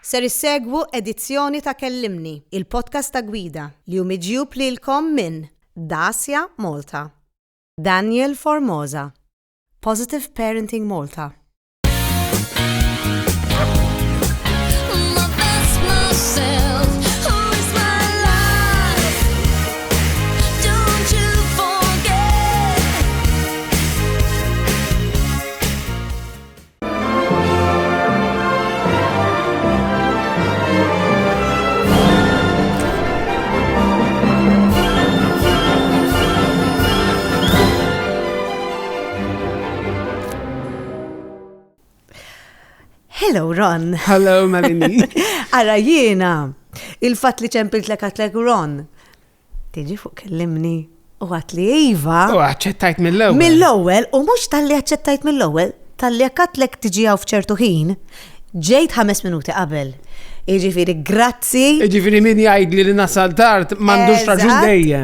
Ser issegwu edizzjoni ta' Kellimni, il-podcast ta' gwida li miġjub lilkom minn Dacia Malta, Daniel Formosa, Positive Parenting Malta. Hello, Ron. Hello, Marini. Ara jiena, il-fat li ċempilt l-katlek Ron. Tiġi fuq kellimni u għat li Iva. U għacċettajt mill-ewel. Mill-ewel, u mux tal-li għacċettajt mill-ewel, tal-li katlek tiġi għaw fċertu ħin, ġejt 5 minuti qabel. Iġifiri, grazzi. Iġifiri min jgħid li nasal tard m'għandux raġun dejjem.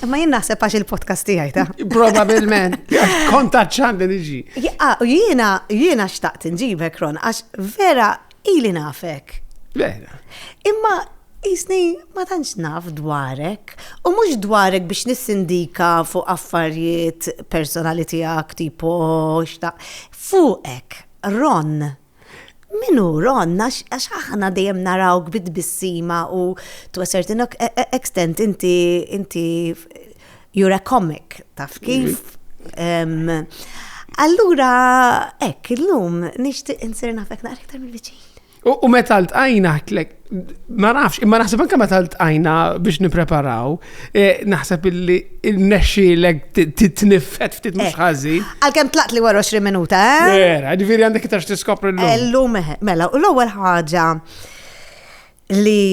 Ma jien naħseb għax il-podcast tiegħi ta'. Probabilment. Kontaċċan li niġi. Jiena xtaqt nġibek, Ron, għax vera ili nafek. Vera. Imma jisni ma tantx naf dwarek, u mhux dwarek biex nissindika fuq affarijiet personali tiegħek tipo fuqek, Ron. Minu, Ron, għax aħna dejjem narawk bid-bissima u to a certain extent inti you're a comic, taf kif? Allura, illum nixtieq insir nafek naqra iktar mill-viċin. U meta l-tqajna ma nafx, imma naħseb anke meta l-tqajna biex nippreparaw, naħseb illi il-nexxielek titniffet ftit mhux ħażin. Għalkemm tlaqt li wara 20 minuta, Vera, ġifieri għandek iktar tiskopri llum. Llum mela, u l-ewwel ħaġa li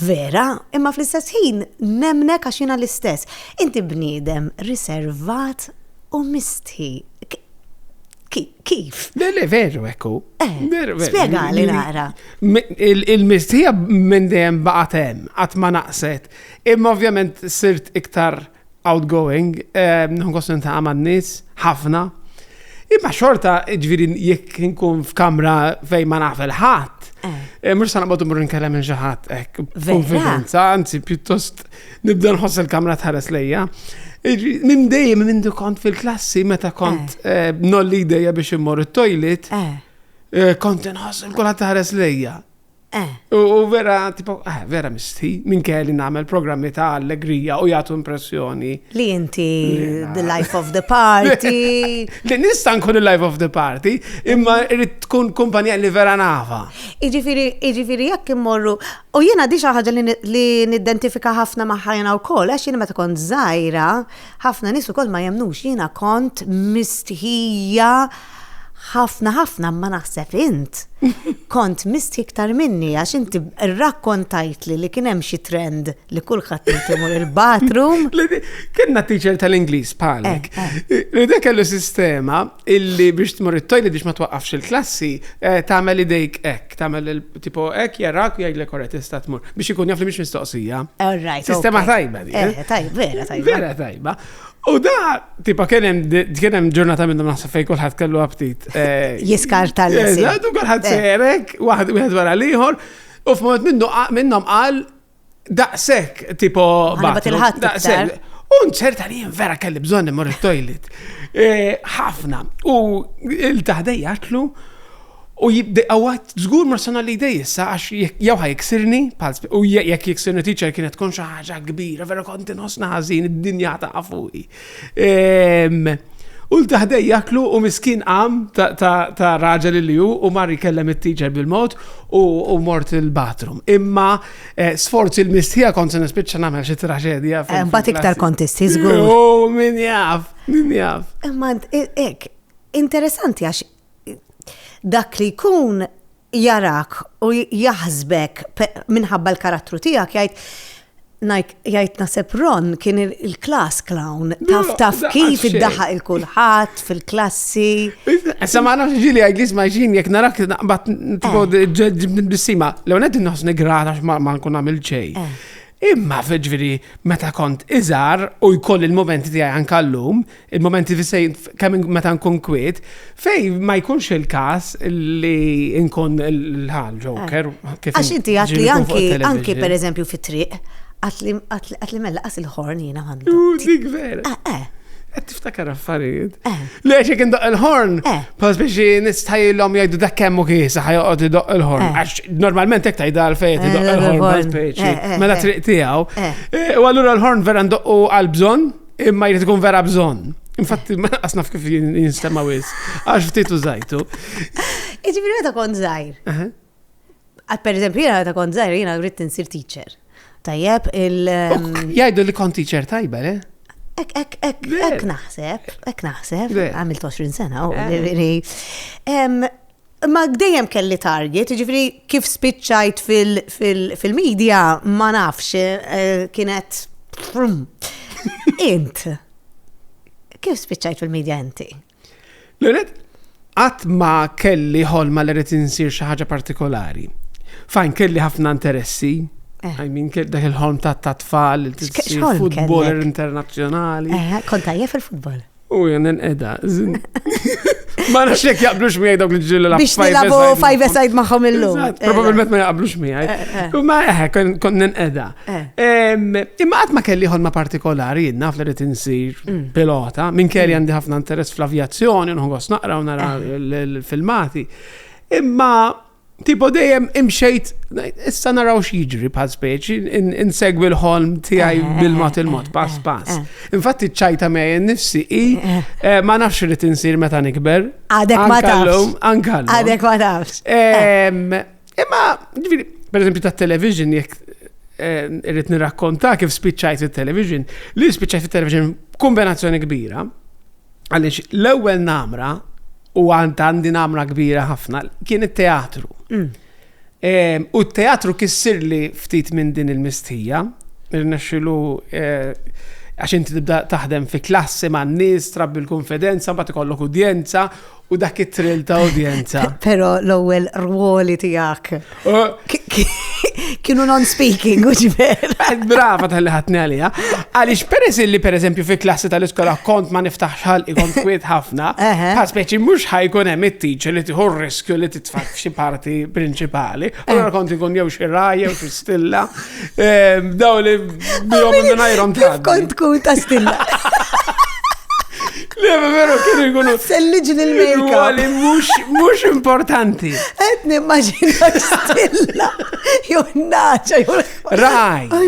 vera, imma fl-istess ħin nemnek għax jiena l-istess. Inti bniedem riservat u mistħi. Kif? Le, veru, ekku. Spiega li naqra. Il-mistħija minn dejjem baqgħet hemm, qatt ma naqset. Imma ovvjament sirt iktar outgoing, nħoss intaqa' man-nies ħafna. Imma xorta ġifieri jekk inkun f'kamra fejn ma naf il-ħadd. Mhux sa naqbad imur nkellem minn xi ħadd hekk konfidenza, anzi pjuttost nibda nħoss il-kamra tħares lejja. Minn dejjem minn kont fil-klassi meta kont nolli idejja biex immor it-toilet, kont inħoss il-kulħadd tħares lejja. U vera, tipo, vera misti, minn kelli nagħmel programmi ta' allegrija u jagħtu impressjoni. Li inti the life of the party. Li nista' nkun il-life of the party, imma irid tkun kumpanija li vera nafa. Iġifieri jekk immorru, u jiena di xi ħaġa li nidentifika ħafna ma' ħajna wkoll, għax jiena meta kont żgħira, ħafna nies ukoll ma jemnux, jiena kont mistħija ħafna ma naħseb int. Kont misti iktar minni għax inti rrakkontajt li kien hemm xi trend li kulħadd imur il-bathroom. Kienna teacher tal-Ingliż bħalek. Li kellu sistema illi biex tmur it-toilet biex ma twaqqafx il-klassi tagħmel idejk hekk, tagħmel tipo hekk jarak u jgħidlek korrett tista' tmur biex ikun jaf li mhix mistoqsija. Sistema tajba di. Vera tajba. Vera tajba. U da, tipa kienem ġurnata minnum naħseb fej kulħadd kellu aptit. Jiskarta l-lessi. Eżatt, kulħadd serek, wieħed wara l-ieħor, u f'moment minnhom qal daqshekk tipo daqshekk. U ċerta li vera kelli bżonn immur it-toilet. Ħafna. U il-taħdej jatlu u jibda għawat żgur marsana li idej issa għax jew ħajksirni u jekk jiksirni teacher kienet tkun xi ħaġa kbira, vera kont inħossna ħażin id-dinja ta' fuqi. U l-taħdej jaklu u miskin qam ta' raġel li hu u marri kellem it-teacher bil-mod u mort il-bathroom. Imma sforzi l-mistija kont se nispiċċa nagħmel xi traġedja. Mbagħad iktar kontesti żgur. Oh, min jaf. Imma hekk interessanti għax dak li jkun jarak u jaħsbek minħabba l-karattru tiegħek jgħid naseb Ron kien il-class clown taf kif iddaħħaq il-kulħadd fil-klassi. Issa ma nafx ġieli għajlis ma ġin jekk narak naqbad bissima. L-għonet inħoss nigrata ma nkun nagħmel xejn. Imma ġifieri meta kont iżar u jkoll il-momenti tiegħi anke llum, il-momenti kemm meta nkun kwiet, fej ma jkunx il-każ li nkun il-Joker. Għax inti għatli anki pereżempju fit-triq, għatli mella qas il-ħorn jiena għandu. Dik vera. Għed tiftakar affarijiet. Lex jek indoq il-horn, pa speċi nistajlom jgħidu dak kemmu kisa ħajoqot idoq il-horn. Għax normalment ek tajda għal-fejt idoq il-horn, pa speċi, mela triq tijaw. U għallura l-horn vera ndoqqu għal-bżon, imma jrid ikun vera bżon. Infatti, ma asnaf kif jinstema wis, għax ftitu zajtu. Iġibiri għeta kon zaħir. Per eżempju, għeta kon zaħir, jena għrit nsir teacher. Tajjeb, Jgħidu li kon teacher tajba, le? Ek naħseb, għamilt 20 sena, ma gdejjem kelli target, ġifri kif spiċċajt fil-media, ma nafx, kienet, int, kif spiċċajt fil-media inti? L-għed, għat ma kelli ħolma li rrit insir xaħġa partikolari. Fajn kelli ħafna interessi, dak il-ħolm ta' tfal, futboler internazzjonali. Kont tajjeb fil-futbol. U jenen edha. Ma nafx jekk jaqblux miegħi dawk li ġillu biex nilabu 5-a-side magħhom illum. Probabilment ma jaqblux miegħi. U ma kont edha. Imma qatt ma kelli ħolma partikolari, naf li rid insir pilota, minn kelli għandi ħafna interess fl-avjazzjoni, nħoss naqra u nara l-filmati. Imma tipo dejjem imxejt, issa naraw x'jiġri bħal speċi, insegwi l-ħolm tiegħi bil-mod pass. Infatti ċajta mejja nifsi ma nafx li tinsir meta nikber. Għadek ma tafx. Ankallum. Għadek ma tafx. Imma, ġifieri, pereżempju tat-television jekk irrid nirrakkonta kif spiċċajt fit-television, li spiċċajt fit-television kombinazzjoni kbira, għaliex l-ewwel namra u għandi namra kbira ħafna, kien it-teatru. U t-teatru kissir li ftit minn din il-mistija, irnexxilu għax inti tibda taħdem fi klassi ma' n-nies, trabbi l-konfidenza, mbagħad ikollok udjenza u dak it-trill ta' udjenza. Però l-ewwel rwoli tiegħek kienu non-speaking, u ġiber. Brava tal-li ħatni għalija. Għaliex peress li pereżempju fi klassi tal-iskola kont ma niftaħx ħalqi kont kwiet ħafna, pa' speċi mhux ħajkun hemm it-teacher li tieħu r-riskju li titfa' f'xi parti prinċipali. Allura kont ikun jew xi rajja jew xi stilla. Daw li bihom mingħajrhom Kif kont tkun ta' stilla? Le, vero, kienu jkunu. Selliġin il-makeup. Għali mux importanti. Nimmaġina stilla. Jew naċa,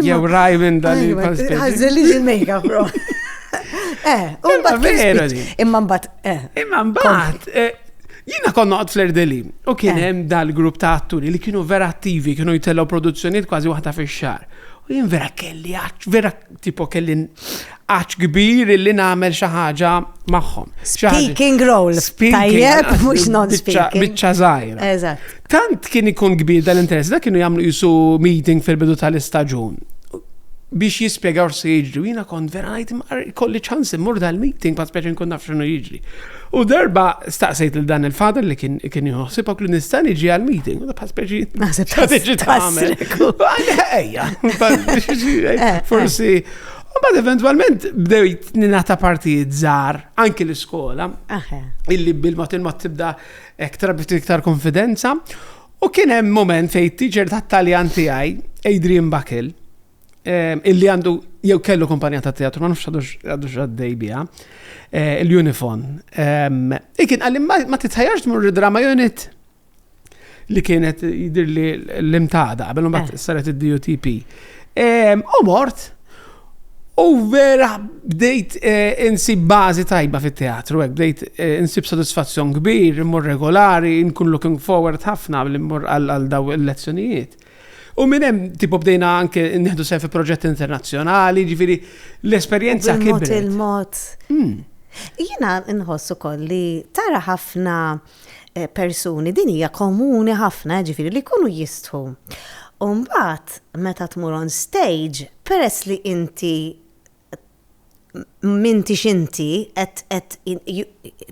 jew raj minn dali paspeċi. Selliġin il-makeup, bro. Imma mbagħad. Jina konna għad fl-Erdeli u kien hemm dal-grupp ta' atturi li kienu vera attivi, kienu jitellaw produzzjonijiet kważi waħda fix-xahar. U jien vera kelli kelli għax kbir li nagħmel xi ħaġa magħhom. Speaking role. Tajjeb, mhux non-speaking. Biċċa żgħira. Eżatt. Tant kien ikun kbir dal-interess, dak kienu jagħmlu jisu meeting fil-bidu tal-istaġun biex jispjegaw se jiġri. Jiena kont vera ngħid kolli ċans immur dal-meeting pa' speċi nkun naf x'inhu jiġri. U darba staqsejt lil dan il-fader li kien jħossibok li nista' niġi għal-meeting. U pa' speċi tiġi tagħmel. Ejja, forsi. U bad eventualment bdejt ninata partijiet żgħar anke l-iskola, illi bil-mod tibda iktar konfidenza. U kien hemm moment fejn teacher tat-Taljan tiegħi, Adrian Buckle, illi għandu jew kellu kumpanija ta' teatru, ma nafx għadux għaddej biha, il-Unifon. Kien għalli ma titħajjarx tmur drama unit li kienet jidir li l-imtada, qabel mbagħad saret id-DUTP. U mort, u vera bdejt insib bażi tajba fit-teatru, bdejt insib sodisfazzjon kbir, immur regolari, nkun looking forward ħafna li mmur għal daw il-lezzjonijiet. U minnem tipo bdejna anke nieħdu sew fi proġetti internazzjonali, ġifieri l-esperjenza kibret. Il-mod. Jiena nħossu ukoll li tara ħafna persuni din hija komuni ħafna ġifieri li jkunu jistħu. U mbagħad meta tmur on stage, peress li inti m'intix inti qed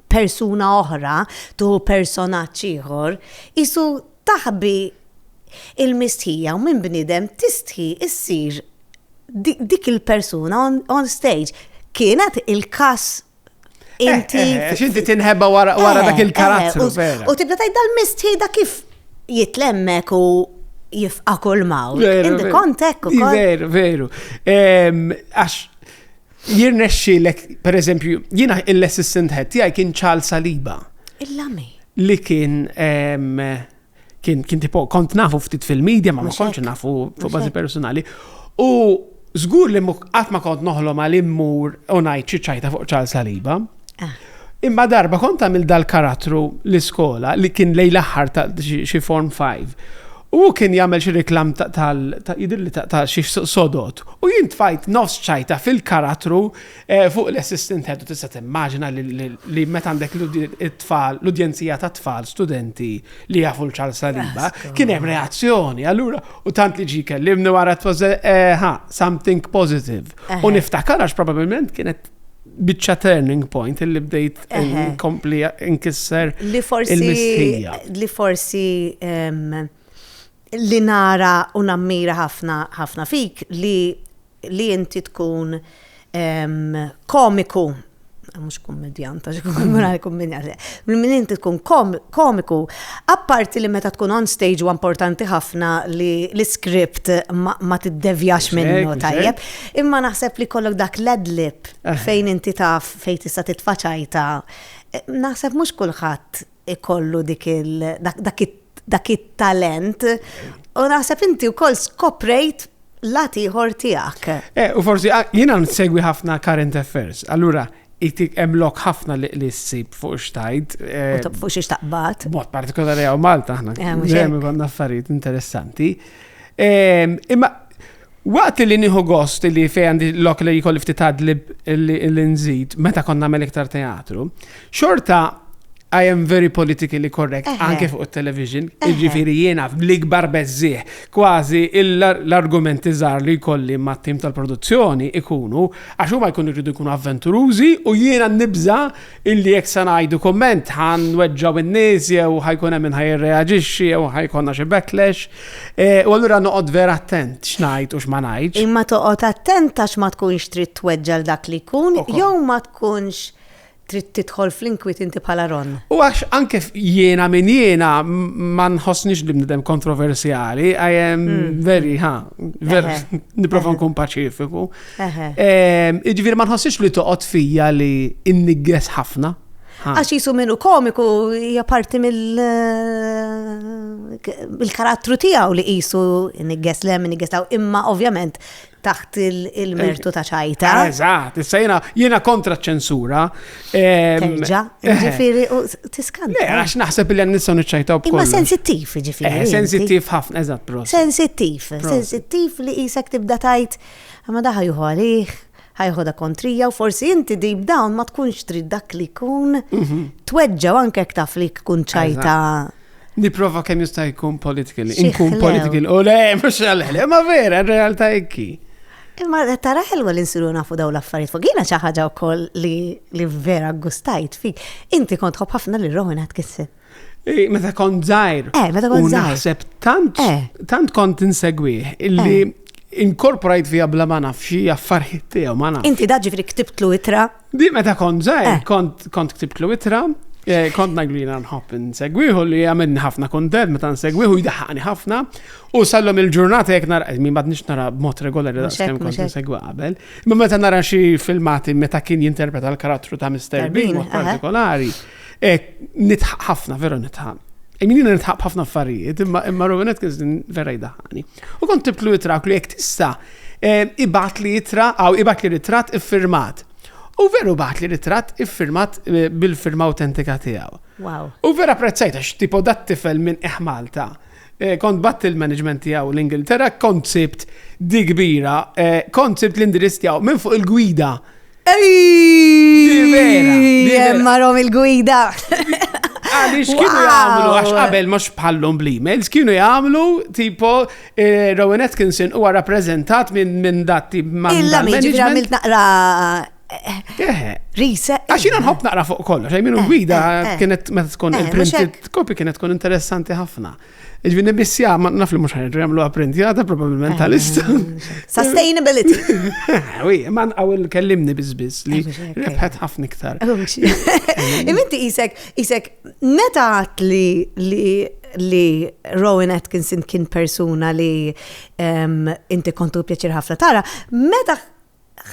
persuna oħra tu personaġġ ieħor, isu taħbi il-mistħija u minn bnidem tistħi issir dik il-persuna on stage kienet il-kas inti. Xinti tinħebba wara dak il-karattru, vera. U tibda tajt dal-mistħida kif jitlemmek u jifqa kull mawt. Inti kontek u kol. Veru. Għax jirnexxilek, per eżempju, jina l-assistant head tiegħi kien Charles Saliba. Il-lami. Li kien tipo, kont nafu ftit fil-medja, ma kontx nafu fuq bażi personali. U żgur li qatt ma kont noħlom għal immur u ngħid xi ċajta fuq Charles Saliba. Imma darba kont għamil dal-karattru l-iskola li kien lejn l-aħħar ta' xi form 5. U kien jagħmel xi riklam ta' xi sodot. U jien tfajt nofs ċajta fil-karattru fuq l-assistant head u tista' timmaġina li meta għandek l-udjenzija ta' tfal studenti li jafu l-Charles Saliba kien hemm reazzjoni. Allura u tant li ġi kellimni wara something positive. U niftakar għax probabbilment kienet biċċa turning point li bdejt inkompli inkisser il-mistħija. Li forsi li nara u nammira ħafna fik li inti tkun komiku, mux kommedjanta, min inti tkun komiku, apparti li meta tkun on stage u importanti ħafna li l-script ma tiddevjax minnu tajjeb, imma naħseb li kollok dak l-adlib fejn inti taf fejn tista' titfaċajta, naħseb mux kulħadd ikollu dak it-talent u naħseb inti wkoll skoprejt lati ieħor tiegħek. U forsi jiena nsegwi ħafna current affairs. Allura itik emlok ħafna li ssib fuq xtajt. Fuq xi xtaqbat. Mod partikolari għaw Malta ħna. Dejjem konna affarijiet interessanti. Imma waqt li nieħu gost li fejn għandi lok li jkolli ftit adlib li nżid meta konna nagħmel iktar teatru, xorta I am very politically correct, anke fuq il-television, ġifiri jiena l-ikbar bezzieħ, kważi l-argumenti żgħar li jkolli ma' tim tal-produzzjoni ikunu, għax huma jkunu jridu jkunu avventurużi u jiena nibża illi jekk se ngħidu komment ħan weġġaw in-nies jew ħajkun hemm min ħajreaġixxi jew ħajkonna xi backlash. U allura noqgħod vera attent x'ngħid u x'ma ngħidx. Imma toqgħod attent għax ma tkunx trid tweġġel dak li jkun jew ma tkunx trid tidħol fl-inkwit inti bħala Ron. U għax anke jiena minn jiena ma nħossniex li bnedem kontroversjali, I am very, niprofa nkun paċifiku. Ġifieri ma nħossniex li toqgħod fija li innigges ħafna. Għax jisu minnu komiku hija parti mill-karattru tiegħu li qisu innigges taw imma ovvjament taħt il-mertu ta' ċajta. Eżatt, issa jiena kontra ċensura. Terġa', ġifieri tiskanta. Le, għax naħseb li nistgħu niċċajtaw b'kollu. Imma sensittiv ġifieri. Sensittiv ħafna, eżatt, prost. Sensittiv li qisek tibda tajt, ma da ħajħu għalih, ħajħu da kontrija u forsi inti deep down ma tkunx trid dak li kun tweġġaw anke taf li kun ċajta. Niprofa kemm jista' jkun politically. Inkun politically. U le, mhux għal ma vera, r-realtà hekk. Imma tara ħelwa li nsiru nafu daw l-affarijiet fuq. Jiena xi ħaġa wkoll li vera gustajt fik. Inti kont tħobb ħafna li Rowan Atkinson. Meta kont żgħir. Meta kont żgħir. U naħseb tant kont insegwih illi inkorporajt fija bla ma naf xi affarijiet tiegħu ma naf. Inti da ġifri ktibtlu itra? Di meta kont żgħir, kont ktibtlu itra. Kont naglina nħobb nsegwiħu li għamilni ħafna kontent meta nsegwiħu jidaħħani ħafna u sallom il-ġurnata jek nara, mi badnix nara b'mod regolari da' skem kont nsegwi qabel, imma meta nara xi filmati meta kien jinterpreta l-karattru ta' Mr. Bean mod partikolari, nitħaq ħafna, veru nitħaq. Minina nitħaq ħafna affarijiet, imma Rowan Atkinson vera jidaħħani. U kont tibtlu jitra li jek tista' ibat li ritrat iffirmat. U veru baħt li ritrat iffirmat bil-firma autentika tiegħu. Wow. U vera prezzajta x'tipu dat tifel minn Malta. Kont batt il-management tiegħu l-Ingilterra, konsept di kbira, konsept l-indirizz tiegħu minn fuq il-gwida. Marom il-gwida. Għalix kienu jgħamlu, għax qabel mux bħallum bl-emails, kienu jgħamlu tipo Rowan Atkinson huwa rappresentat minn datti management. Illa miġi għamilt naqra Risa. Għax jina nħobb naqra fuq kollox, minu gwida kienet meta tkun il-printed copy kienet tkun interessanti ħafna. Iġvi nibissja, ma naf li mux ħanġu jgħamlu printjata, probabilment tal-ista. Sustainability. Wi, man għawil kellimni bizbiz li rebħet ħafna iktar. Iminti isek, meta għat li Rowan Atkinson kien persuna li inti kontu pjaċir ħafna tara, meta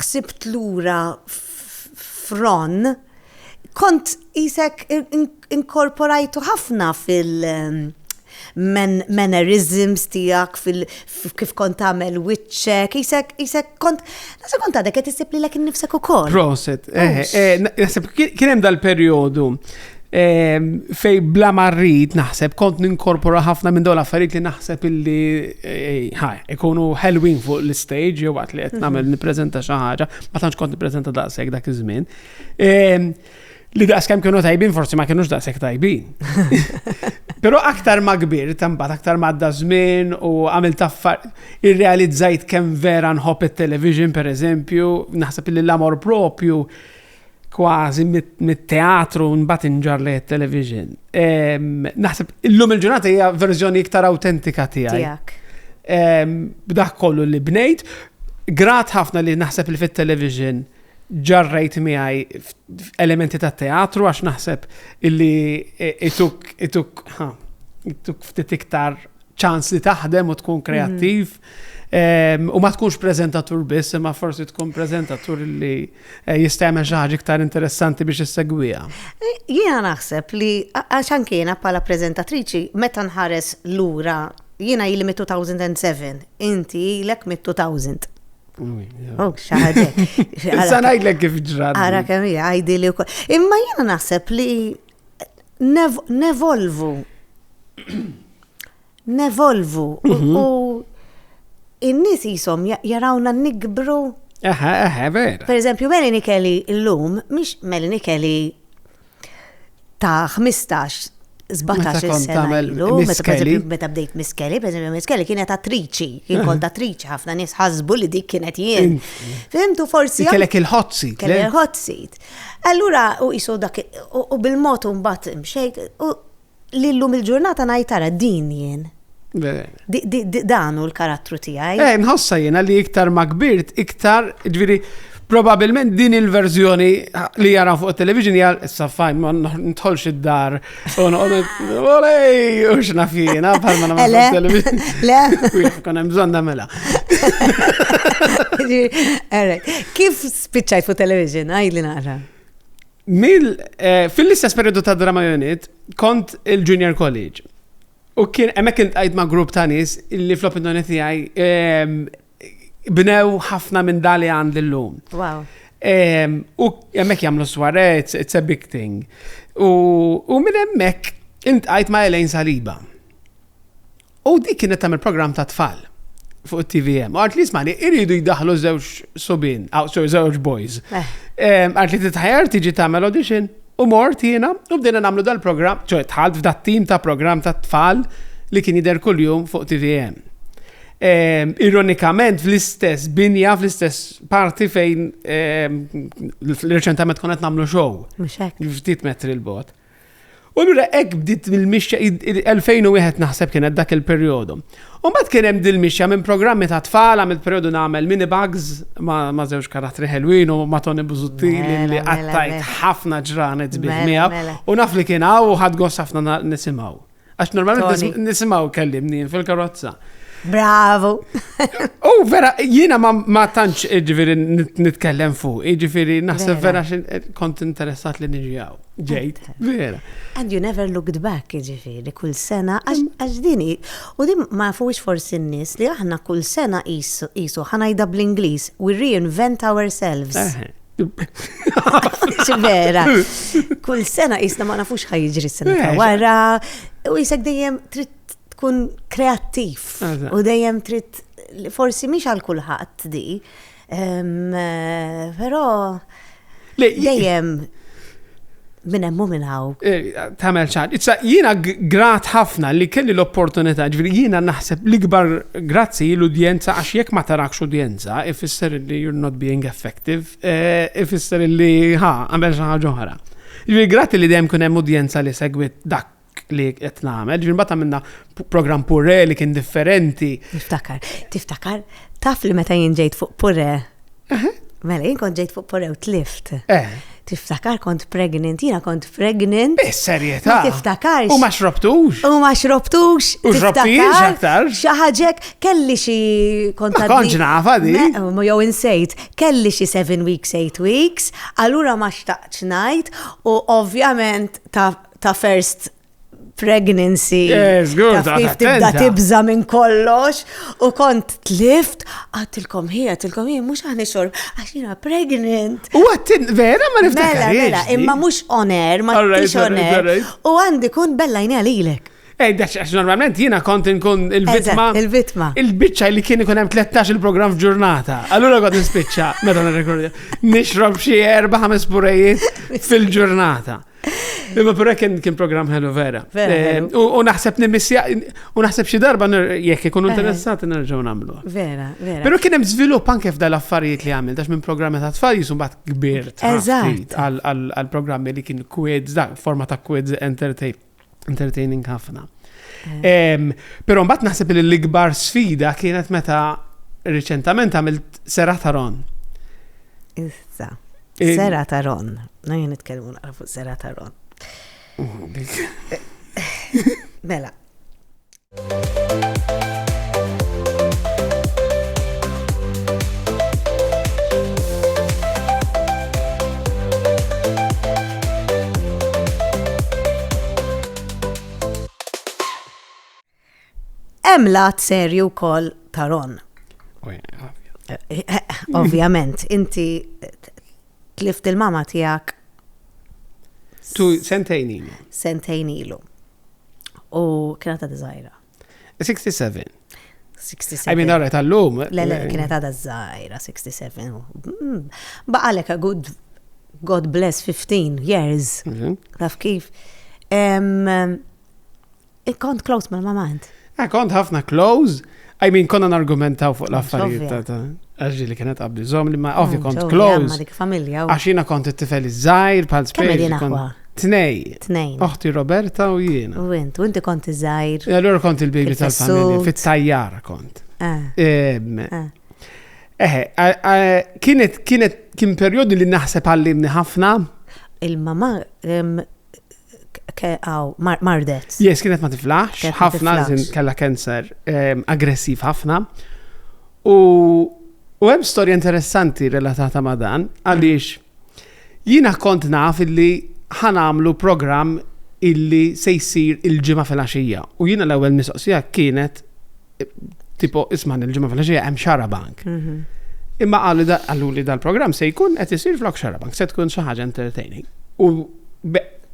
xsibt lura fron, kont isek inkorporajtu ħafna mannerisms tijak kif kont għamel witchek, isek kont għadek għet isib li l-ek nifsek u kol. Proset, kienem dal-periodu fej bla marrit naħseb kont ninkorpora ħafna minn dola affarijiet li naħseb illi ikunu Halloween fuq l-stage jew waqt li qed nagħmel nippreżenta xi ħaġa, ma tantx kont nippreżenta daqshekk dak iż-żmien. Li daqskemm kienu tajbin forsi ma kienux daqshekk tajbin. Però aktar ma kbir, tambat aktar ma għadda żmien u għamilt irrealizzajt kemm vera nħobb it-television pereżempju, naħseb li l-amor propju kważi mit-teatru nbat inġar li television. Naħseb illum il-ġurnata hija verżjoni iktar autentika tiegħek. B'dak kollu li bnejt, grat ħafna li naħseb li fit-television ġarrejt miegħi elementi ta' teatru għax naħseb illi ituk ftit iktar ċans li taħdem u tkun kreattiv. U ma tkunx prezentatur biss, ma forsi tkun prezentatur li jistgħmel xi ħaġa iktar interessanti biex issegwiha. Jiena naħseb li għax anke jiena bħala preżentatriċi meta nħares lura jiena ili mit-2007, inti ilek mit-2000. Oh, xaħġek. Issa ngħidlek kif ġrad. Ara kemm hija għajdi wkoll. Imma jiena naħseb li nevolvu u in-nies jisom jarawna nikbru. Vera. Per eżempju, Melanie Kelly illum, mhix Melanie Kelly ta' 15 17 sena ilu, meta bdejt Miss Kelly, per eżempju Miss Kelly kienet attriċi, kien kont attriċi, ħafna nies ħasbu li dik kienet jien. Fimtu forsi. Kellek il-hot seat. Kellek il-hot seat. Allura u jisu dak u bil-mod mbagħad mxejt u lillum il-ġurnata ngħid din jien. Danu l-karattru tiegħi. Nħossa jiena li iktar ma kbirt, iktar ġifieri probabilment din il-verżjoni li jara fuq television hija issa fajn ma nidħolx id-dar u olej u x'nafina bħal ma nagħmel fuq television. Le. Kon hemm bżonn nagħmilha. Kif spiċċajt fuq television għajdli nara? Fil-istess periodu ta' Drama Unit kont il-Junior College. U kien hemmhekk kien qgħid ma' grupp ta' nies li fl-opinjoni tiegħi bnew ħafna minn dali għand l-lum. Wow. U jemmek jamlu soiree, it's a big thing. U minn jemmek intqajt ma' Elaine Saliba. U di kienet tamil program ta' tfal fuq TVM. U għart li smani, iridu jidaħlu zewġ sobin, zewġ boys. Għart li titħajar tiġi tamil audition. U mort jena, u bdejna namlu dal-program, ċoj tħalt f'dat tim ta' program ta' tfal li kien jider kull-jum fuq TVM. Ironikament fl-istess binja, fl-istess parti fejn reċentament konet namlu show. Ftit metri l-bot. U l-ura ek bdiet il-mixja 2001 naħseb kienet dak il-periodu. U mbagħad kien hemm dil-mixja minn programmi ta' tfal għamilt periodu nagħmel mini bugs ma' żewġ karattri ħelwin u ma' Tony Buzuttili li qattajt ħafna ġranet biħmija u naf li kien hawn u ħadd gost ħafna nisimgħu. Għax normalment nisimgħu kellimni fil-karozza. Bravo! Vera, jiena ma tantx ġifiri nitkellem fuq, ġifiri naħseb vera kont interessat li niġijaw. Ġejt, vera. And you never looked back, ġifiri, kull sena, għax dini, u di ma fuqx forsi n-nis li aħna kull sena jisu, ħanajda bl-Inglis, we reinvent ourselves. Vera, kull sena jisna ma nafux ħajġri sena ta' wara, u jisek dejjem trid tkun kreattiv u dejjem trid forsi mhix għal kulħadd di, però dejjem Minn hemm u minn hawn. Tamel ċad. Issa jiena grat ħafna li kelli l-opportunità, ġifieri jiena naħseb l-ikbar grazzi l-udjenza għax jekk ma tarakx udjenza, ifisser li you're not being effective, ifisser li għamel xi ħaġa oħra. Ġifieri grazzi li dejjem kun hemm udjenza li segwit dak li qed nagħmel, ġifieri mbagħad għamilna programm Purre li kien differenti. Tiftakar, taf li meta jien ġejt fuq Purre. Mela jien kont ġejt fuq Purre u tlift. Tiftakar kont pregnant, jiena kont pregnant. Serjetà. Ma tiftakarx. U ma xrobtux. U xrobtix aktar. Xi ħaġek kelli xi kont kontx nafa di. Jew insejt, kelli xi 7 weeks, 8 weeks, allura ma xtaqx ngħid u ovvjament ta' first pregnancy. Yes, good. Kif tibda tibża minn kollox u kont tlift, għattilkom hija, mhux aħni xorb, għax jiena pregnant. U għattin, vera ma niftakarx. Mela, imma mhux on air, ma tix on air. U għandi kun bella jnija lilek. Daċ, normalment jiena kont nkun il-vitma. Il-vitma. Il-bicċa li kien ikun hemm 13 il-programm f'ġurnata. Allura kont nispiċċa, meta nirrekordja, nixrob xi 4-5 purejiet fil-ġurnata. Imma pure kien programm ħelu vera. U naħseb nimissja, u naħseb xi darba jekk ikunu interessati nerġgħu nagħmlu. Vera. Però kien hemm żvilupp anke f'dal affarijiet li għamil, għax minn programmi ta' tfal jisu mbagħad kbirt għal programmi li kien quiz, forma ta' quiz entertaining ħafna. Però mbagħad naħseb li l-ikbar sfida kienet meta riċentament għamilt Serata Ron. Issa. Serata Ron. Jien nitkellmu naqra fuq Serata Ron. Mela. Hemm lat serju wkoll ta' Ron. Ovvjament, inti tlift il-mama tiegħek sentejn ilu. U kienet għadha żgħira. 67. I mean, all right, għallum. Le, kienet għadha żgħira, 67. Baqalek a good, God bless, 15 years. Taf kif. Kont close mal-mamant. Kont ħafna close. I mean, konna nargumentaw fuq l-affarijiet ta' għaxġi li kienet qabli zom li ma' ovvi kont close. Għaxina kont it-tifel iż-żajr, pal speċi. Tnejn. Oħti Roberta u jiena. U inti kont iż-żajr. Allura kont il-baby tal-familja, fit-tajjar kont. Kien perjodi li naħseb għallimni ħafna. Il-mama mardet. Yes, kienet ma tiflaħx, ħafna kella kanser aggressiv ħafna. U hemm storja interessanti relatata ma' dan, għaliex jiena kont naf illi ħanamlu programm illi se jsir il-ġimgħa fil-għaxija. U jiena l-ewwel mistoqsija kienet tipo isman il-ġimgħa fil-għaxija hemm Xarabank. Imma qalu li dal-programm se jkun qed isir flok Xarabank, se tkun xi ħaġa entertaining. U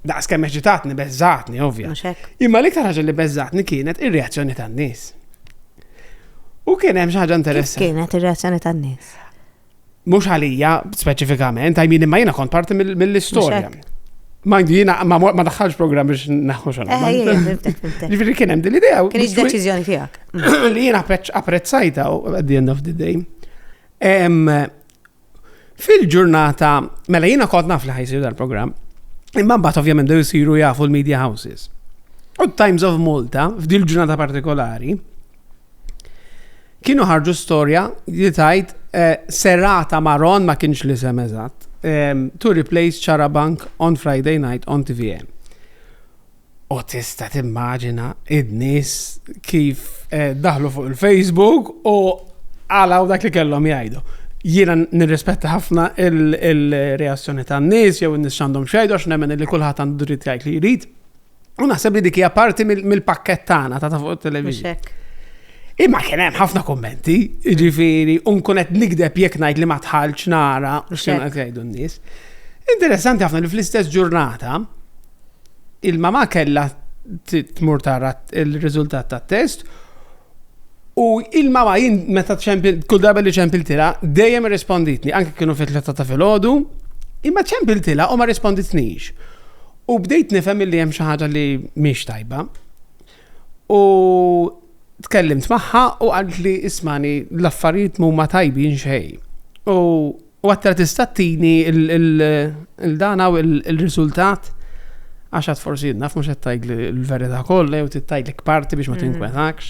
daqs kemm eċitatni, beżżatni, ovvja. Imma l-iktar ħaġa li beżżatni kienet ir-reazzjoni tan-nies. U kien hemm xi ħaġa interessanti. Kif kienet ir-reazzjoni tan-nies? Mhux għalija speċifikament, imma jiena kont parti mill-istorja. Mind jiena ma daħħalx programm biex naħħu xogħol. Ġifieri kien hemm din l-idea. Kien deċiżjoni tiegħek. Li jiena apprezzajta at the end of the day. Fil-ġurnata, mela jiena kont naf li ħajsir dal-programm, imma mbagħad ovvjament dew isiru jafu l-media houses. U Times of Malta, f'dil ġurnata partikolari, kienu ħarġu storja li tajt Serata ma' Ron ma kienx li sem eżatt. To replace Xarabank on Friday night on TVN. U tista' timmaġina id-nies kif daħlu fuq il-Facebook u għalaw dak li kellhom jgħidu. Jiena nirrispetta ħafna il-reazzjoni tan-nies jew in-nies x'għandhom xejdu għax nemmen li kulħadd għandu dritt jgħid li jrid. U naħseb li dik hija parti mill-pakkett tagħna ta' fuq it-televiżjon. Imma kien hemm ħafna kommenti, jiġifieri, u nkun qed nikdeb jekk ngħid li ma tħallx nara x'kienu qed jgħidu n-nies. Interessanti ħafna li fl-istess ġurnata il-mama kellha tmur tara il-riżultat tat-test u il-mama jien meta kull darba li ċempiltilha dejjem irrisponditni, anke kienu fit-3 ta' filgħodu, imma ċempiltilha u ma risponditnix. U bdejt nifhem li hemm xi ħaġa li mhix tajba. U tkellimt magħha u qalt li ismani l-affarijiet mhuma tajbin xejn. U għattra tista' tini il-dana u il-riżultat għax forsi naf mhux qed tajk l-verità kollha jew tittajlek parti biex ma tinkwetakx.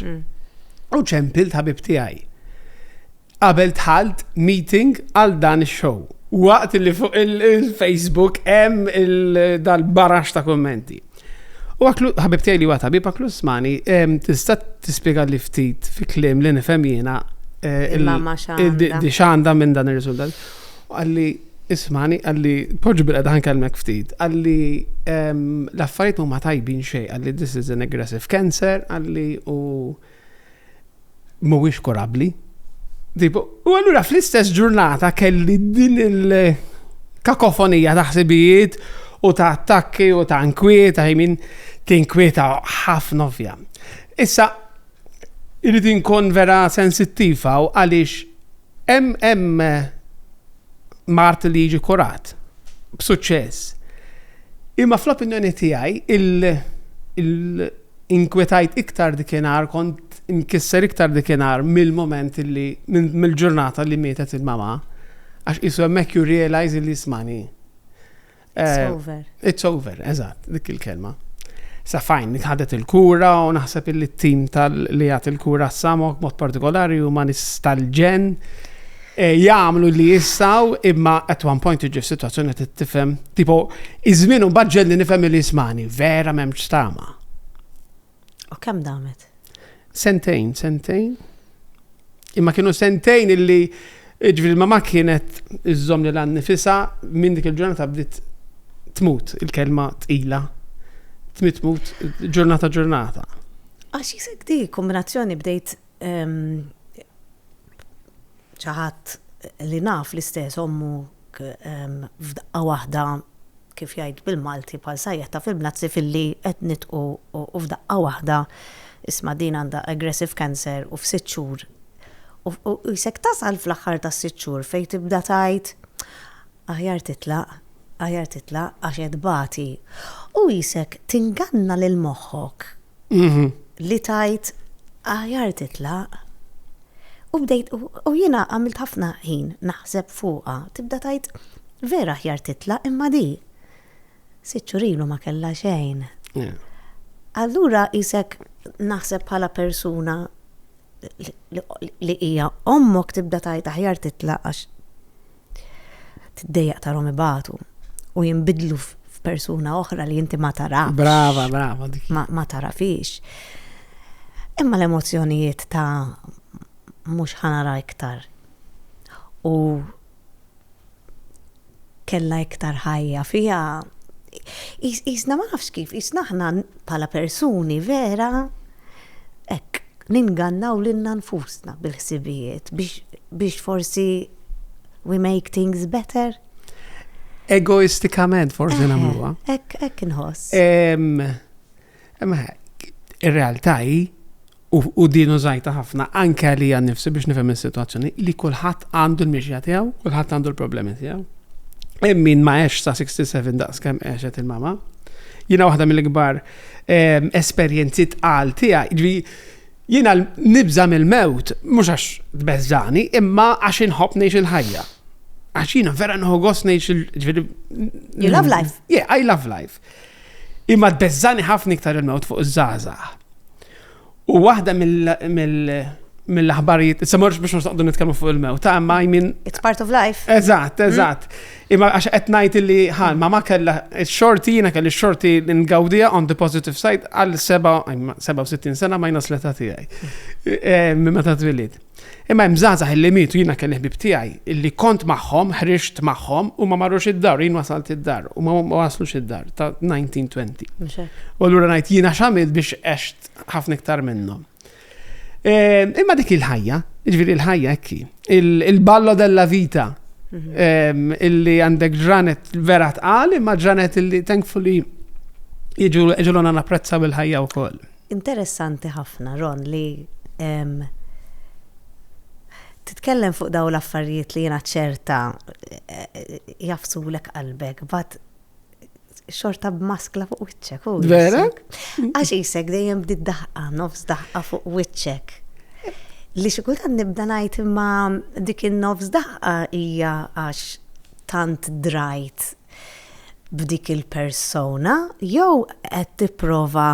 U ċempilt ħabib tiegħi. Qabel tħalt meeting għal dan ix-show. Waqt li fuq il-Facebook hemm dal-barax ta' kommenti. U għaklu, ħabib tiegħi li għata, ħabib għaklu smani, tista' tispjega li ftit fi kliem li nifhem jiena il-mamma x'għandha minn dan ir-riżultat. Għalli ismani, għalli poġġu bil-qed kelmek ftit, għalli l-affarijiet huma tajbin xejn, għalli this is an aggressive cancer, għalli u mhuwiex kurabbli. U allura fl-istess ġurnata kelli din il-kakofonija ta' ħsibijiet u ta' attakki u ta' inkwieta, tinkwieta ħafna ovvja. Issa, irrid inkun vera sensittiva u għaliex hemm mart li jiġi kurat b'suċċess. Imma fl-opinjoni tiegħi il-inkwetajt iktar dikinhar kont inkisser iktar dikinhar mill-moment li mill-ġurnata li mietet il-mama għax isu hemmhekk you realize li ismani. It's over. It's over, eżatt, dik il-kelma. Sa fajn, ħadet il-kura u naħseb il-tim li għat il-kura s-samok mod partikolari u ma nistalġen jgħamlu li jissaw imma at one point iġi situazzjoni t-tifem tipo iżminu budget li nifhem li jismani vera memx stama. U kemm damet? Sentejn. Imma kienu sentejn illi ġviri ma kienet iżżom li l-nifisa minn dik il-ġurnata bdiet tmut il-kelma tqila. Tmut ġurnata. Għax jisek di kombinazzjoni bdejt ċaħat li naf l-istess ommu f'daqqa waħda kif jgħid bil-Malti pal sajjeta fil-Blazzi fil-li etnit u f'daqqa waħda isma din għanda aggressive cancer u f'6 xhur. U jisek tasal fl-axħar ta' 6 xhur fej tibda tajt aħjar titlaq għax jedbati. U jisek tinganna lil moħħok li tajt aħjar titlaq. U bdejt, u jiena għamilt ħafna ħin naħseb fuqa, tibda tajt vera aħjar titlaq imma di. 6 xhur ilu ma kella xejn. Allura jisek naħseb bħala persuna li hija ommok tibda tajt aħjar titlaq għax tiddejjaq tarhom ibatu u jinbidlu f'persuna oħra li inti ma tarafx. Brava. Ma tarafix. Imma l-emozzjonijiet ta' mhux ħanara iktar. U kella iktar ħajja fija. Isna ma nafx kif, isna ħna pala persuni vera ningannaw lilna nfusna bil-ħsibijiet biex forsi we make things better. Egoistikament forsi nagħmluha. Ek inħoss. Ir-realtà u din użajta ħafna anke li nifsi biex nifhem is-sitwazzjoni li kulħadd għandu l-mixja tiegħu, kulħadd għandu l-problemi tiegħu. Min ma eħx sa 67 daqs kemm eħxet il-mama. Jiena waħda mill-ikbar esperjenzi tqal tiegħi. Jiena nibża mill-mewt mhux għax tbeżżani, imma għax inħobb ngħix il-ħajja. Għax jiena vera nħu gost ngħix You love life. Yeah, I love life. Imma tbeżżani ħafna iktar il-mewt fuq iż-żgħażagħ. U waħda mill-aħbarijiet, s-samurx biex nistaqdu nitkellmu fuq il-mewt, imma It's part of life. Eżatt. Imma għax qed ngħid li ma kellha x-xorti jiena kelli x-xorti ngawdija on the positive side għal 67 sena ma jnasleta tiegħi. Meta twilid. Imma hemm żgħażagħ illi mietu jiena kelli ħbib tiegħi illi kont magħhom, ħriġt magħhom u ma marrux id-dar, jien wasalt id-dar u ma waslux id-dar ta' 1920. U allura ngħid jiena x'għamilt biex għext ħafna iktar minnhom. Imma dik il-ħajja, ġviri il-ħajja ekki, il-ballo della vita, illi għandek ġranet vera tqal, imma ġranet illi thankfully iġulona napprezza bil-ħajja u koll. Interessanti ħafna, Ron, li titkellem fuq daw l-affarijiet li jena ċerta jafsulek qalbek, but xorta b'maskla fuq wiċċek. Vera? Għax jisek dejjem bdiet daħqa, nofs daħqa fuq wiċċek. Li xi kultant nibda ngħid imma dik in-nofs daħqa hija għax tant drajt b'dik il-persona, jew qed tipprova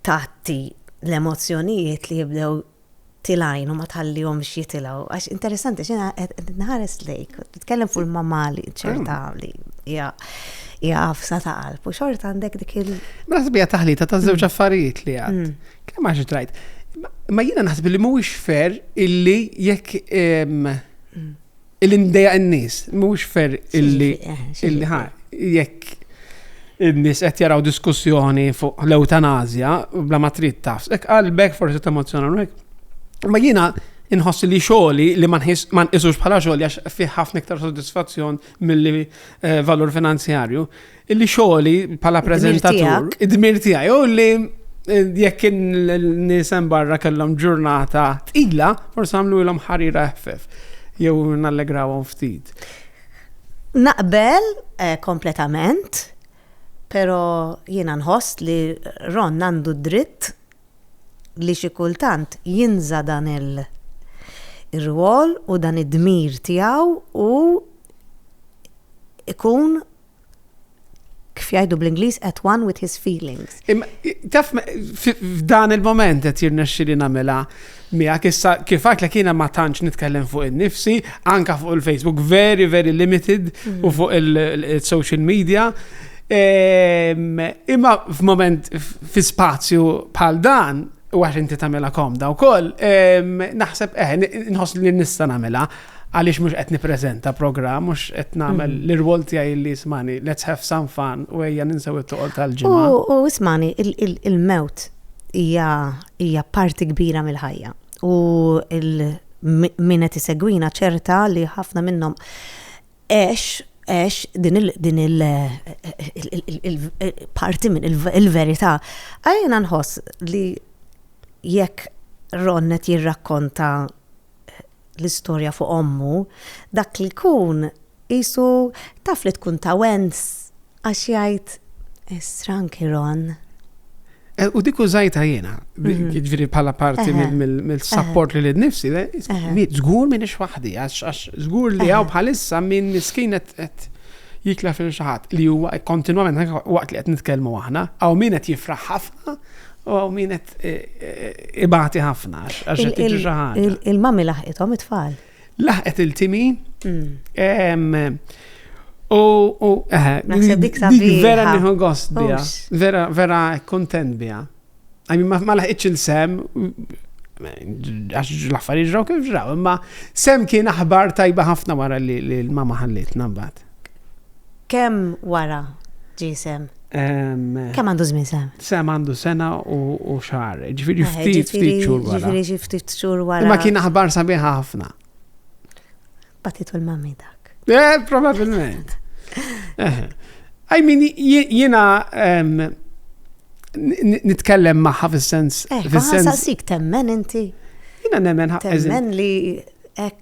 tagħti l-emozzjonijiet li jibdew tilajn u ma tħallihomx jitilgħu. Għax interessanti x'ina qed nħares lejk, titkellem fuq il-mamali ċerta li hija qafsa ta' qalb u xorta għandek dik il- Ma naħseb hija taħlita ta' żewġ affarijiet li għad. Kemm għax trajt. Ma jiena naħseb li mhuwiex fair illi jekk illi ndejja n-nies, mhuwiex fair illi jekk in-nies qed jaraw diskussjoni fuq l-eutanazja bla ma trid tafs. Hekk qalbek forsi t-emozjonal hekk. Ma jiena inħoss li xogħli li ma nqisux bħala xogħli għax fih ħafna iktar soddisfazzjon milli valur finanzjarju. Illi xogħli bħala preżentatur, id-dmir tiegħi u li jekk in-nies hemm barra kellhom ġurnata tqila, forsi għamlu ilhom ħarira ħfef jew nallegrawhom ftit. Naqbel kompletament, pero jiena nħoss li Ron għandu dritt li xi kultant jinża dan il-rwol u dan id-dmir tiegħu u ikun kif jgħidu bl-Ingliż at one with his feelings. Taf f'dan il-moment qed jirnexxieli nagħmilha miegħek issa kif għak jiena ma tantx nitkellem fuq innifsi, anke fuq il-Facebook very very limited u fuq il-social media. Imma f'moment fi spazju bħal dan u għax inti tagħmilha komda wkoll, naħseb nħoss li nista' nagħmilha għaliex mhux qed nippreżenta programm, mhux qed nagħmel l-irwol tiegħi li ismani let's have some fun u ejja ninsew it-toqol tal-ġimgħa. U ismani il-mewt hija parti kbira mill-ħajja u min qed isegwina ċerta li ħafna minnhom din il-parti minn il-verità. Għajna nħoss li jekk Ronnet jirrakkonta l-istorja fuq ommu, dak li kun jisu taf li tkun ta' wens għax jgħid estranki Ron. U dik użajta jiena, ġifieri bħala parti mill-support li l-nifsi, żgur minn waħdi, għax żgur li hawn bħalissa minn miskin qed jikla fil-xaħat li huwa kontinwament waqt li qed nitkellmu aħna, hawn min qed jifraħ ħafna u min qed ibati ħafna għax qed tiġi xi ħaġa. Il-mami laħqithom it-tfal. Laħqet il-timi. Dik vera nieħu gost biha, vera kontent biha. Ma laħqitx il-sem għax l-affarijiet ġraw kif ġraw, imma sem kien aħbar tajba ħafna wara li l-mama ħallitna mbagħad. Kemm wara ġisem? Kemm għandu żmien sem? Sem għandu sena u xahar, ġifieri ftit xhur wara. Ġifieri ftit xhur wara. Imma kien aħbar sabiħa ħafna. Batitu l-mammi dak. Probabilment. I mean, jiena nitkellem magħha fis-sens. Saqsik temmen inti. Jiena nemmen temmen li hekk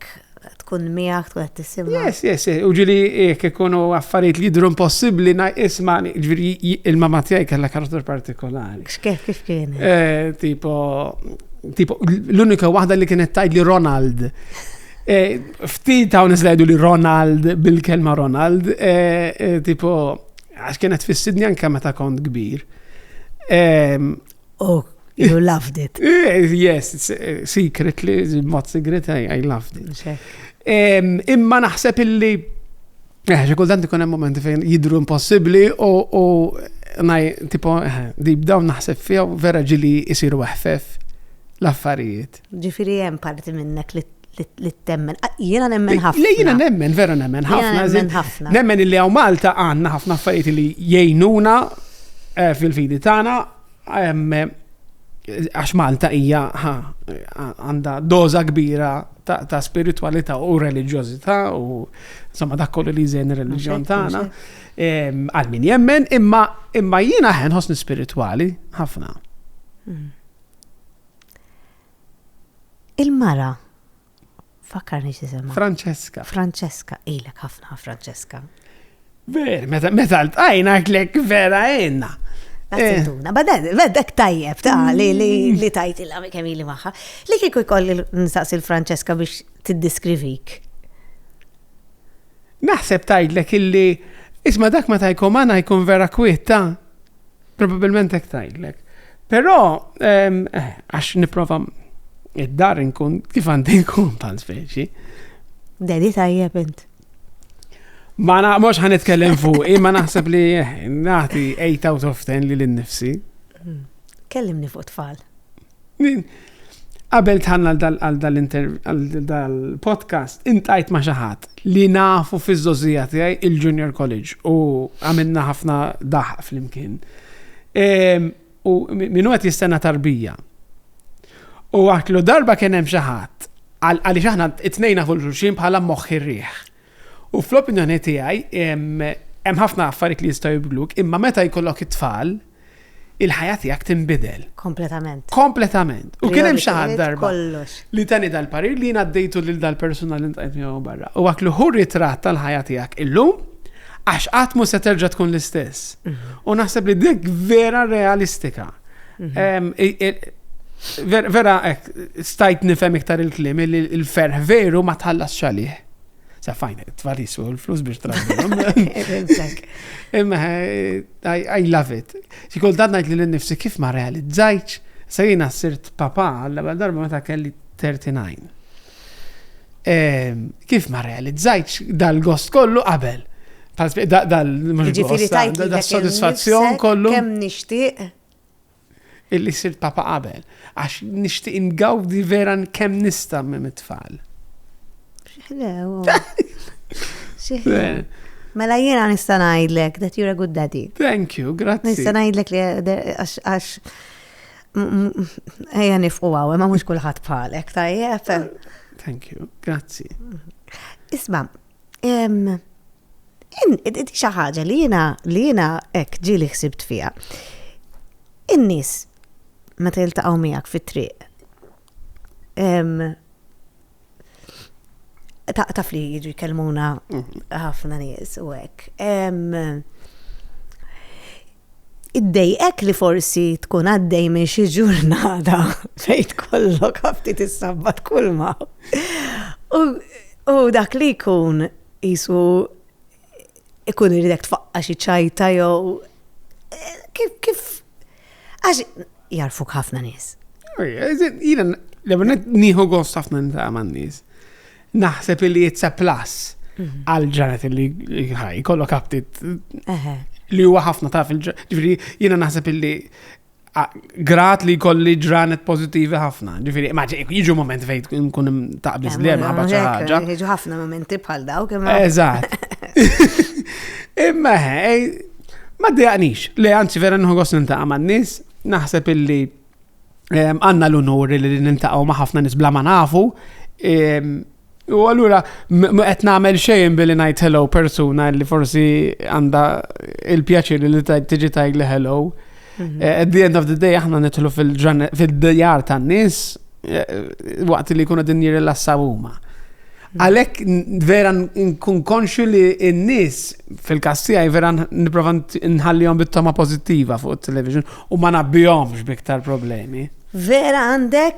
tkun miegħek tkun qed tisimha. Yes. U ġieli jekk ikunu affarijiet li jidhru impossibbli isma' ġifieri il-mamma tiegħi kellha karatter partikolari. Kif kien? Tipo l-unika waħda li kienet tgħidli Ronald. Ftit hawn nislejdu li Ronald bil-kelma Ronald, tipo għax kienet fis-Sidni anke meta kont kbir. Oh, you loved it. Yes, secretly, mod segret, I loved it. Imma naħseb illi xi kultant ikun hemm momenti fejn jidhru impossibbli u tipo deep down naħseb fiha vera ġili jsiru ħfef l-affarijiet. Ġifieri hemm parti minnek li temmen. Jiena nemmen ħafna. Jiena nemmen, vera nemmen ħafna. Nemmen illi hawn Malta għandna ħafna affarijiet li jgħinuna fil-fidi tagħna għax Malta hija għandha doża kbira ta' spiritualità u reliġjożità u insomma dak kollu li jżen ir-reliġjon tagħna għal min jemmen imma jiena ħosni spirituali ħafna. Il-mara fakkarni x'isema. Francesca. Francesca, ilek ħafna Francesca. Ver, meta l-tajna klek vera jenna. Għazzintuna, baddek tajjeb ta' li tajt il-għami kemili maħħa. Li kiku jkolli nsaqs il-Franċeska biex tiddiskrivik? Naħseb tajtlek illi, isma dak ma tajkom għana jkun vera kwiet ta' probabilment ek tajtlek. Pero, għax niprofa id-dar nkun kif għandi nkun pan speċi. Dedi tajjeb int. Ma mux ħanitkellem fuq, imma naħseb li naħti 8 out of 10 li l-nifsi. Kellimni fuq tfal. Qabel tħanna dal-podcast, intajt ma xaħat li nafu fiż-żożija tiegħi il-Junior College u għamilna ħafna daħ fl-imkien. U minnu għet jistenna tarbija. U għaklu darba kien hemm xaħat għalli xaħna it-tnejna fuq xulxin bħala moħħi rieħ. U fl-opinjoni tiegħi hemm ħafna affarijiet li jistgħu jibdluk, imma meta jkollok it-tfal, il-ħajja tiegħek tinbidel. Kompletament. U kien hemm xi ħadd darba li tani dal-parir li ngħaddejtu lil dal-persuna li ntajt miegħu barra. U għaklu hu ritratt tal-ħajja tiegħek illum għax qatt mhux se terġa' tkun l-istess. U naħseb li dik vera realistika. Vera stajt nifhem iktar il-kliem il-ferħ veru ma tħallas xalih. Sa fajn, tvalis u l-flus biex trabbom. Imma, I love it. Xikol dadnajt li l-nifsi kif ma realizzajċ, sa jina sirt papa għalla darba meta kelli 39. Kif ma realizzajċ dal-gost kollu qabel. Dal-soddisfazzjon kollu. Kem nishtiq? Illi sirt papa qabel. Għax nishtiq ingawdi veran kem nista mit-tfal. Mela jiena nista' ngħidlek that you're a good daddy. Thank you, grazzi. Nista' ngħidlek li għax ejja nifqu għaw, ma mhux kulħadd bħalek, tajjeb. Thank you, grazzi. Isma' di xi ħaġa li jiena hekk ġieli ħsibt fiha. In-nies meta jiltaqgħu miegħek fit-triq. Taf li jiġu jkellmuna ħafna nies u hekk. Iddejqek li forsi tkun għaddej minn xi ġurnata fejn tkollok ftit is-sabbat kulma. U dak li jkun qisu ikun iridek tfaqqa xi ċajta jew kif għax jarfuk ħafna nies. Jiena nieħu gost ħafna nintaq' man-nies. Naħseb li it's a plus għal ġanet li kollok abtit li huwa ħafna taf ġifiri jiena naħseb li grat li kolli ġranet pozittivi ħafna. Ġifiri, jiġu moment fejn nkun taqbis li hemm ħabba xi ħaġa. Jiġu ħafna momenti bħal dawk. Eżatt. Imma ma ddejaqnix li anzi vera nħogos nintaqa' man-nies, naħseb illi għandna l-unur li nintaqgħu ma' ħafna nies bla ma nafu. U allura qed nagħmel xejn billi ngħid hello persuna li forsi għandha il-pjaċir li tiġi tgħidli hello. At the end of the day aħna nidħlu fil-djar tan-nies waqt li jkunu din jirrilassaw huma. Għalhekk vera nkun konxju li n-nies fil-każ tiegħi vera nipprova nħallihom bit-tama pożittiva fuq it-television u ma nabbihomx b'iktar problemi. Vera għandek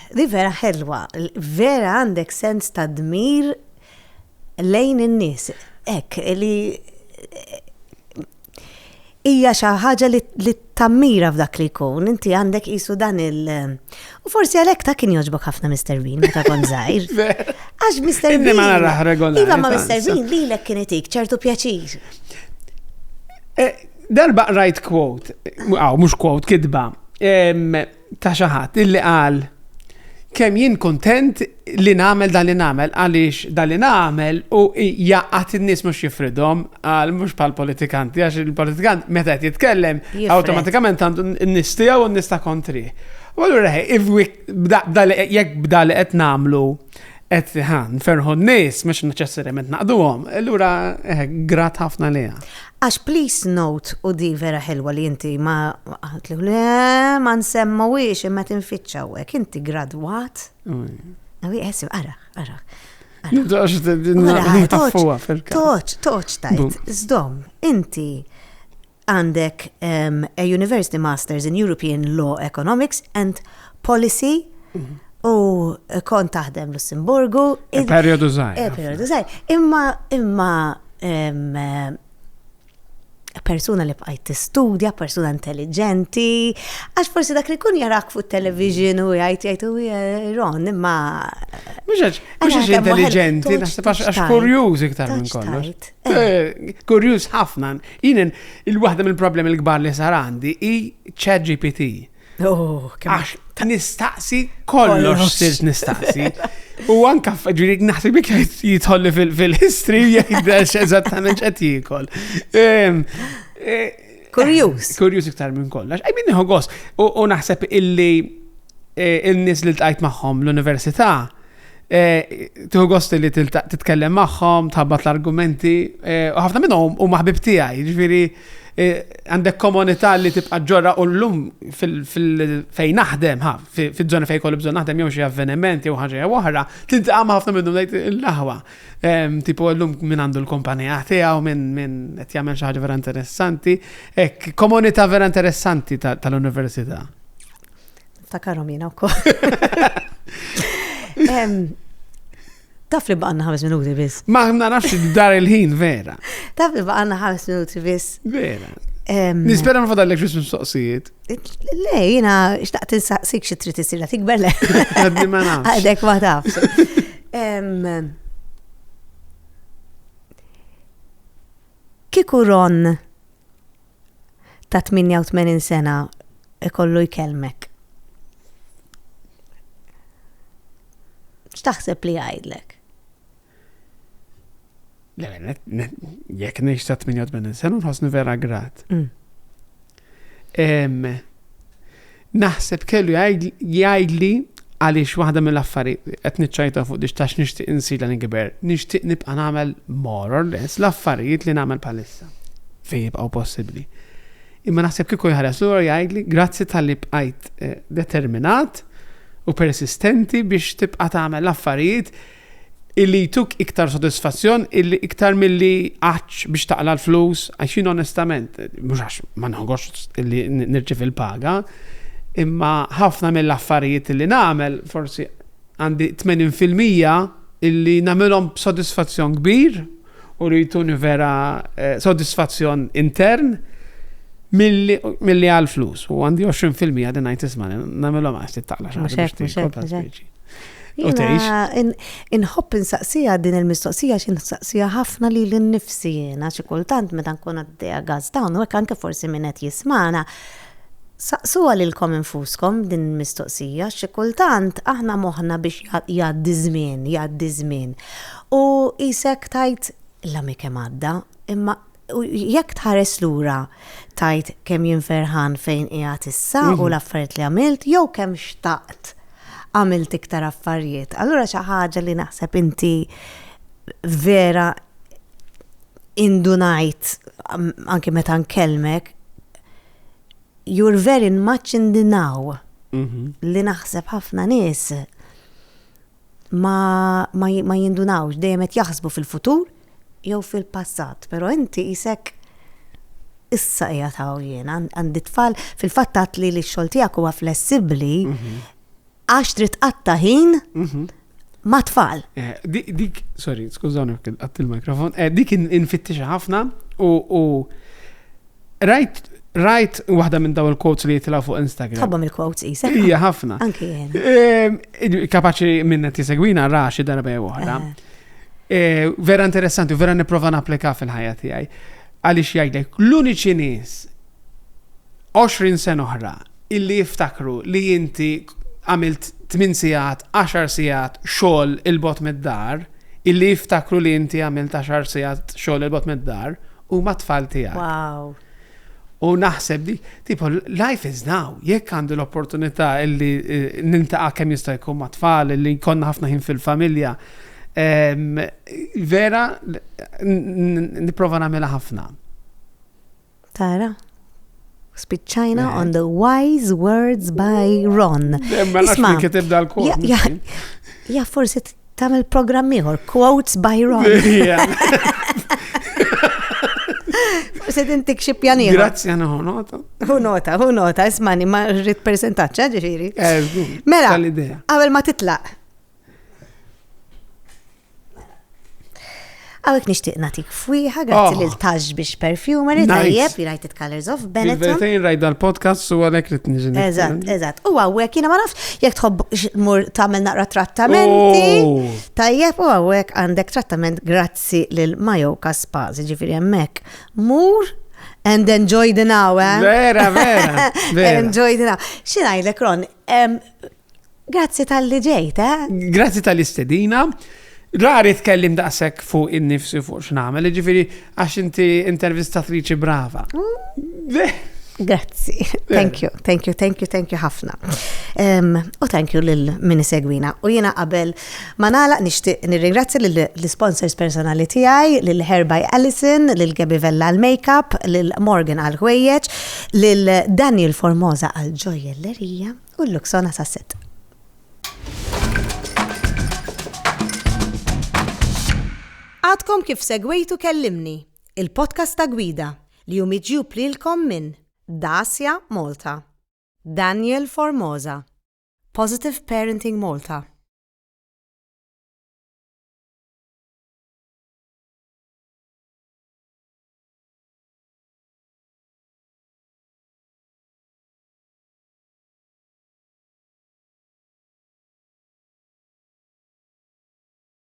di vera ħelwa, vera għandek sens ta' dmir lejn in-nies. Hekk li hija xi ħaġa li tammira f'dak li jkun, inti għandek qisu dan u forsi għalhekk ta' kien jogħġbok ħafna Mr. Bean meta kont żgħir. Għax Mr. Bean. Ma naraħ regolari. Iva ma Mr. Bean lilek kien itik ċertu pjaċir. Darba right quote, mhux quote, kidba, ta' xi ħadd illi qal kemm jien kontent li nagħmel dan li nagħmel għaliex dan li nagħmel u jaqqat in-nies mhux jifridhom għal mhux bħall-politikanti għax il-politikant meta qed jitkellem awtomatikament għandu n-nies tiegħu u n-nies ta' kontri. U allura jekk bda li qed nagħmlu qed nferħu n-nies mhux neċessarjament naqduhom, allura grat ħafna liha. Għax please note u di vera ħelwa li inti ma nsemmawiex imma tinfittxawek. Inti gradwat? Għawi, ara. Nitaffuha fil-kas. Toċ tajt, zdom, inti għandek a University Masters in European Law Economics and Policy u kont taħdem Lussemburgu. Periodu zaħir. Periodu zaħir. Imma persuna li bqajt tistudja, persuna intelligenti, għax forsi dak li kun jarak fuq television u jgħid u Ron, imma. Mux intelligenti, għax kurjuż iktar minn kollox. Kurjuż ħafna. Jinen, il-wahda mill-problemi l-kbar li sar għandi i ChatGPT. Għax nistaqsi kollox sirt nistaqsi. U anka ġirik naħseb jitħolli fil-history jgħidax eżattament ċet jikol. Kurjuż iktar minn kollox. Minni ħogos. U naħseb illi il-nis li l-tqajt maħħom l-università tħogos li titkellem maħħom, tħabbat l-argumenti, u ħafna minnhom u maħbib tiegħi, ġifieri għandek komunità li tibqa' ġorra u llum fejn naħdem, fiż-żona fejn kollu bżonn naħdem jew xi avveniment jew ħaġa oħra, tiltaqa' ma' ħafna minnhom ngħid il-laħwa. Tipo llum min għandu l-kumpanija tiegħu min qed jagħmel xi ħaġa vera interessanti, hekk komunità vera interessanti tal-università. Ftakarhom jiena wkoll. Taf li baqanna 5 minuti biss. Ma nafx dar il-ħin vera. Taf li baqanna 5 minuti biss. Vera. Nispera nfadallek xis mistoqsijiet. Le, jina xtaqt insaqsik xi trid isir la tikber le. Għaddi ma nafx. Għadek ma tafx. Kieku Ron ta' 88 sena ikollu jkellmek. X'taħseb li jgħidlek? Jekk nix ta' 88 sena nħossni vera grat. Naħseb kellu jgħidli għaliex waħda mill-affarijiet qed niċċajta fuq tax nixtieq insila nikber, nixtieq nibqa' nagħmel more or less l-affarijiet li nagħmel bħalissa fejn jibqgħu possibbli. Imma naħseb kieku jħares lura jgħidli grazzi tal-li bqajt determinat u persistenti biex tibqa' tagħmel l-affarijiet illi tuk iktar sodisfazzjon, illi iktar milli għax biex taqla l-flus, għaxin onestament, mux għax ma nħogħox illi nirċif il-paga, imma ħafna mill-affarijiet illi nagħmel forsi għandi 80% illi nagħmelhom b'sodisfazzjon kbir u li jtuni vera sodisfazzjon intern milli għal-flus. U għandi 20% għadin għajt ismani, nagħmelhom għax taqla xaħġa. Inħobb insaqsija din il-mistoqsija insaqsija ħafna li l-nifsi jiena xi kultant meta nkun għaddejja gazz dawn u hekk anke forsi min qed jismana. Saqsuha lilkom infuskom din il-mistoqsija xi kultant aħna moħħna biex jgħaddi żmien. U isek tajt l-għami kemm għadda, imma jekk tħares lura tajt kemm jinferħan fejn qiegħed issa u l-affarijiet li għamilt jew kemm xtaqt għamilt iktar affarijiet. Allura xi ħaġa li naħseb inti vera indunajt anke meta nkellmek, you're very much in the now. Li naħseb ħafna nies ma jindunawx dejjem qed jaħsbu fil-futur jew fil-passat, però inti isek issa qiegħed hawn jien għandi tfal fil-fatt li x-xogħol tiegħek huwa flessibbli għax trid qatta ħin ma' tfal. Dik, sorry, skużawni għatt il-mikrofon, dik infittixa ħafna u rajt waħda minn daw il-quotes li jitilaw fuq Instagram. Tħobbhom il-quotes isek? Hija ħafna. Anki jien. Kapaċi minna tisegwina raxi darba oħra. Vera interessanti u vera nipprova napplika fil-ħajja tiegħi. Għaliex jgħidlek l-uniċi nies 20 sena oħra illi jiftakru li inti għamilt 8 sigħat, 10 sigħat xogħol il-bot mid-dar, illi jiftakru li inti għamilt 10 sigħat xogħol il-bot mid-dar huma tfal tiegħek. Wow. U naħseb di, tipo, life is now, jekk għandu l-opportunità illi nintaqa' kemm jista' jkun ma' tfal, illi jkollna ħafna ħin fil-familja, vera nipprova nagħmilha ħafna. Tara. Spiċċajna on the wise words by Ron. Ma nafx li kitib dal-kod. Ja, forsi Tamil programm ieħor, Quotes by Ron. Forse tintik xi pjaniera. Grazzi għana nota. Hu nota, ismani, ma rrid persentaċċa ġifieri. Mela, tal-idea. qabel ma titlaq. Għawek nishtiq natik fwiħa, grazzi lil Taj biex perfumery, tajjeb, United Colors of Benetton. Il-vertajn rajda l-podcast su għalek rrit nġini. Eżat. U għawek, jina ma nafx, jek tħobb mur tamel naqra trattamenti, tajjeb, u għawek għandek trattament grazzi lil Majoka Spa, ġifiri jemmek. Mur and enjoy the now, Vera. Enjoy the now. Xinajlek, Ron, grazzi tal-li ġejt, Grazzi tal-istedina. Rari tkellim daqsek fuq in-nifsi fuq x'namel, ġifieri għax inti intervistatriċi brava. Grazzi. Thank you ħafna. U thank you lil min segwina. U jiena qabel ma nagħlaq nixtieq nirringrazzja lill-sponsors personali tiegħi, lil Hair by Allison, lil Gabi Vella għall-makeup, lil Morgan għall-ħwejjeġ, lil Daniel Formosa għall-ġojellerija u l-Luxona Sasset. Għadkom kif segwejtu kellimni, il-podcast ta' gwida li jumiġjub lilkom minn Dacia Malta, Daniel Formosa, Positive Parenting Malta.